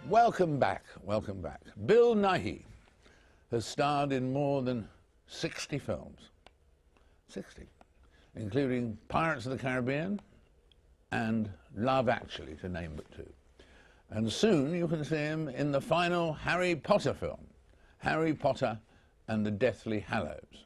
Welcome back, welcome back. Bill Nighy has starred in more than 60 films. 60. Including Pirates of the Caribbean and Love Actually, to name but two. And soon you can see him in the final Harry Potter film, Harry Potter and the Deathly Hallows.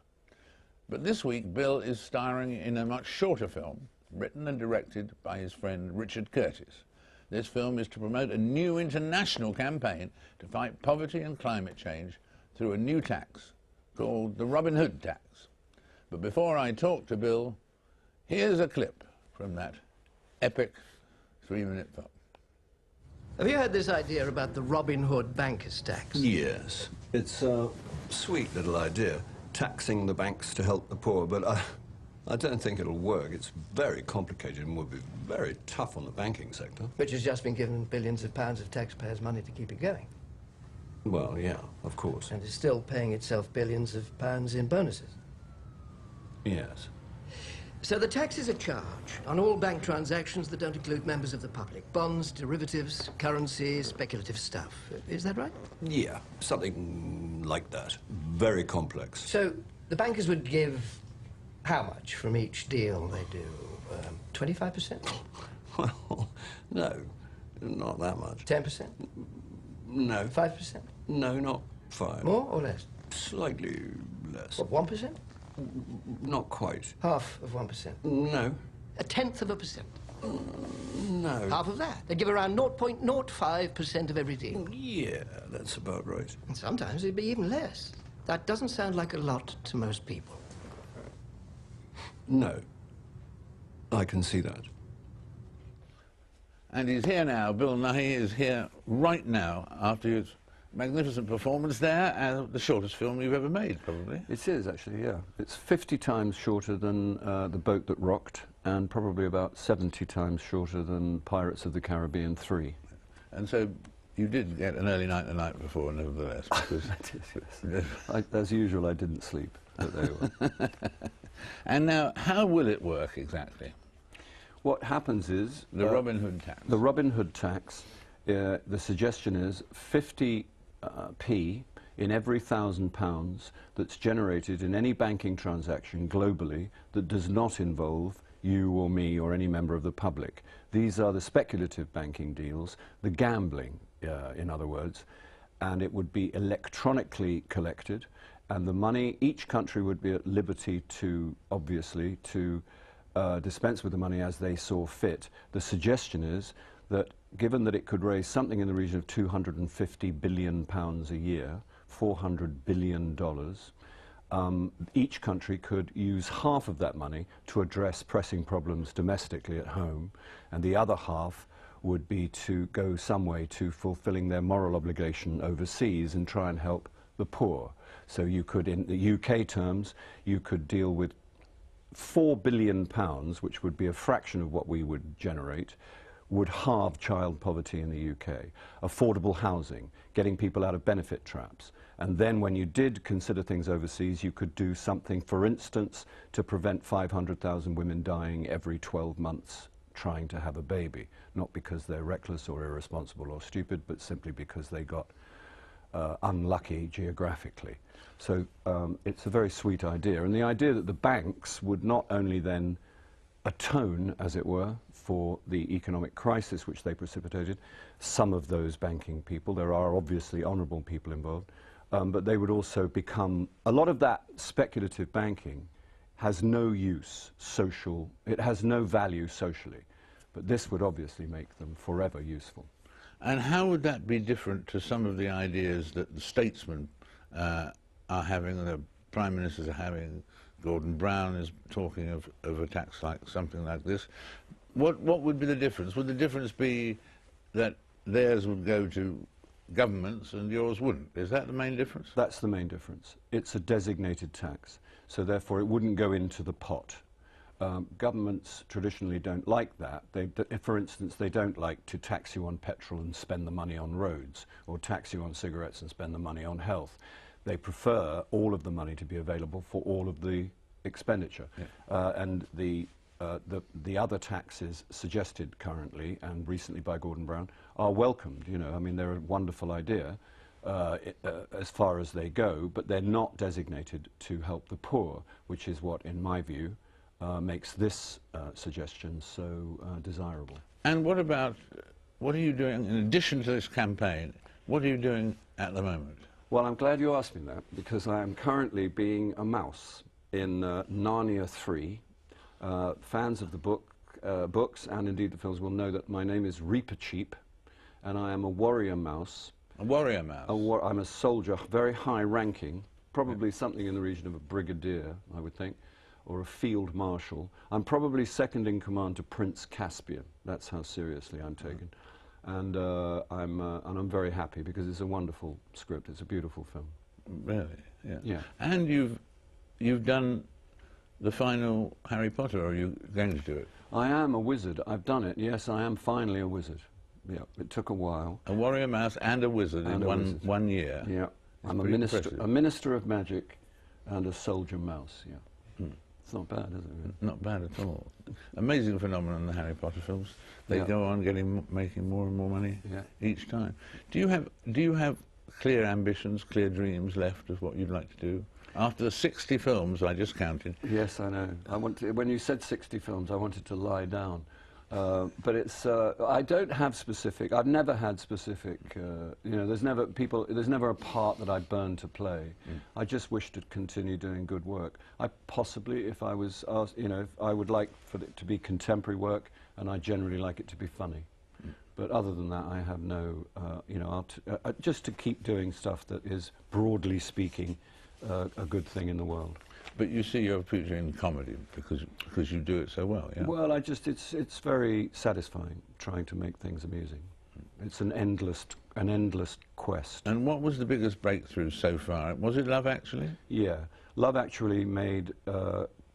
But this week Bill is starring in a much shorter film, written and directed by his friend Richard Curtis. This film is to promote a new international campaign to fight poverty and climate change through a new tax called the Robin Hood tax. But before I talk to Bill, here's a clip from that epic 3-minute film. Have you heard this idea about the Robin Hood bankers' tax? Yes. It's a sweet little idea, taxing the banks to help the poor, but I don't think it'll work. It's very complicated and would be very tough on the banking sector. Which has just been given billions of pounds of taxpayers' money to keep it going. Well, yeah, of course. And is still paying itself billions of pounds in bonuses. Yes. So the tax is a charge on all bank transactions that don't include members of the public. Bonds, derivatives, currency, speculative stuff. Is that right? Yeah, something like that. Very complex. So the bankers would give how much from each deal they do? 25%? Well, no, not that much. 10%? No. 5%? No, not 5. More or less? Slightly less. What, 1%? Not quite. Half of 1%? No. 1/10%? No. Half of that. They give around 0.05% of every deal. Yeah, that's about right. And sometimes it'd be even less. That doesn't sound like a lot to most people. No. I can see that. And he's here now. Bill Nighy is here right now after his magnificent performance there, and the shortest film you've ever made, probably. It is, actually, yeah. It's 50 times shorter than The Boat That Rocked, and probably about 70 times shorter than Pirates of the Caribbean 3. And so you did get an early night the night before, nevertheless, because... Yes. As usual, I didn't sleep, but there you are. And now, how will it work exactly? What happens is... The Robin Hood tax. The Robin Hood tax, the suggestion is 50p in every £1,000 that's generated in any banking transaction globally that does not involve you or me or any member of the public. These are the speculative banking deals, the gambling, in other words, and it would be electronically collected, and the money, each country would be at liberty to, obviously, to dispense with the money as they saw fit. The suggestion is that given that it could raise something in the region of £250 billion a year, $400 billion, each country could use half of that money to address pressing problems domestically at home, and the other half would be to go some way to fulfilling their moral obligation overseas and try and help the poor. So you could, in the UK terms, you could deal with £4 billion, which would be a fraction of what we would generate, would halve child poverty in the UK, affordable housing, getting people out of benefit traps. And then when you did consider things overseas, you could do something, for instance, to prevent 500,000 women dying every 12 months trying to have a baby, not because they're reckless or irresponsible or stupid, but simply because they got unlucky geographically. So it's a very sweet idea. And the idea that the banks would not only then atone, as it were, for the economic crisis which they precipitated, some of those banking people, there are obviously honourable people involved, but they would also become, a lot of that speculative banking has no use social, it has no value socially, but this would obviously make them forever useful. And how would that be different to some of the ideas that the statesmen are having, the prime ministers are having? Gordon Brown is talking of a tax like something like this. What would be the difference? Would the difference be that theirs would go to governments and yours wouldn't? Is that the main difference? That's the main difference. It's a designated tax, so therefore it wouldn't go into the pot. Governments traditionally don't like that. For instance, they don't like to tax you on petrol and spend the money on roads, or tax you on cigarettes and spend the money on health. They prefer all of the money to be available for all of the expenditure. Yeah. And the the other taxes suggested currently and recently by Gordon Brown are welcomed. You know, I mean, they're a wonderful idea as far as they go, but they're not designated to help the poor, which is what, in my view, makes this suggestion so desirable. And what about, what are you doing in addition to this campaign? What are you doing at the moment? Well, I'm glad you asked me that, because I am currently being a mouse in Narnia 3. Fans of the books and indeed the films will know that my name is Reepicheep, and I am a warrior mouse. A warrior mouse? I'm a soldier, very high ranking, probably something in the region of a brigadier, I would think, or a field marshal. I'm probably second in command to Prince Caspian. That's how seriously I'm taken. And I'm very happy because it's a wonderful script. It's a beautiful film. Really? Yeah. Yeah. And you've done the final Harry Potter, or are you going to do it? I am a wizard. I've done it. Yes, I am finally a wizard. Yeah, it took a while. A warrior mouse and a wizard and in one year. Yeah. It's I'm a minister of magic and a soldier mouse. Yeah. Hmm. It's not bad, is it? Really? Not bad at all. Amazing phenomenon, the Harry Potter films. They Yeah. go on making more and more money Yeah. each time. Do you have clear ambitions, clear dreams left of what you'd like to do? After the 60 films I just counted. Yes, I know. When you said 60 films, I wanted to lie down. But it's, I don't have specific, I've never had specific, you know, there's never a part that I burn to play. I just wish to continue doing good work. I possibly, if I was asked, you know, I would like for it to be contemporary work, and I generally like it to be funny. But other than that, I have no, you know, just to keep doing stuff that is, broadly speaking, a good thing in the world. But you see your future in comedy because you do it so well, yeah? Well, it's very satisfying trying to make things amusing. It's an endless quest. And what was the biggest breakthrough so far? Was it Love Actually? Yeah, Love Actually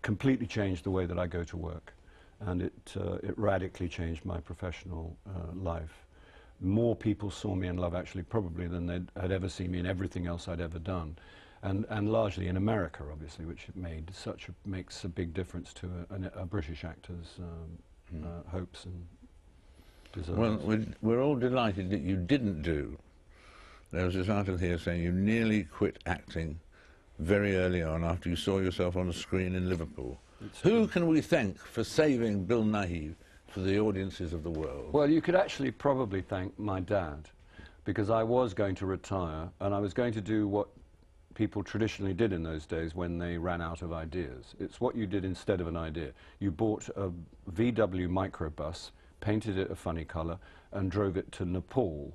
completely changed the way that I go to work, and it radically changed my professional life. More people saw me in Love Actually probably than they had ever seen me in everything else I'd ever done. And largely in America, obviously, which makes a big difference to a British actor's hopes and desires. Well, we're all delighted that you didn't do. There was this article here saying you nearly quit acting very early on after you saw yourself on a screen in Liverpool. Who can we thank for saving Bill Nighy for the audiences of the world? Well, you could actually probably thank my dad, because I was going to retire, and I was going to do what people traditionally did in those days when they ran out of ideas. It's what you did instead of an idea. You bought a VW microbus, painted it a funny colour, and drove it to Nepal.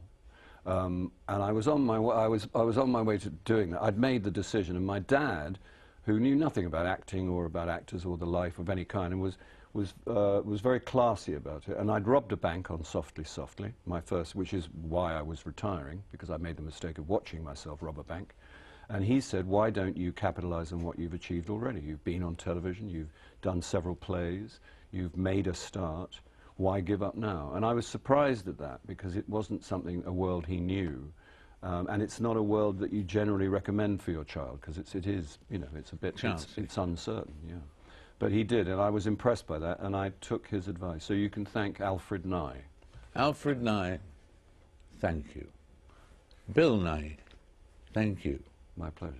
And I was on my way to doing that. I'd made the decision, and my dad, who knew nothing about acting or about actors or the life of any kind, and was very classy about it. And I'd robbed a bank on Softly Softly, my first, which is why I was retiring, because I made the mistake of watching myself rob a bank. And he said, why don't you capitalize on what you've achieved already? You've been on television, you've done several plays, you've made a start. Why give up now? And I was surprised at that, because it wasn't a world he knew. And it's not a world that you generally recommend for your child, because it is, you know, it's a bit, it's uncertain, yeah. But he did, and I was impressed by that, and I took his advice. So you can thank Alfred Nighy. Alfred Nighy, thank you. Bill Nighy, thank you. My pleasure.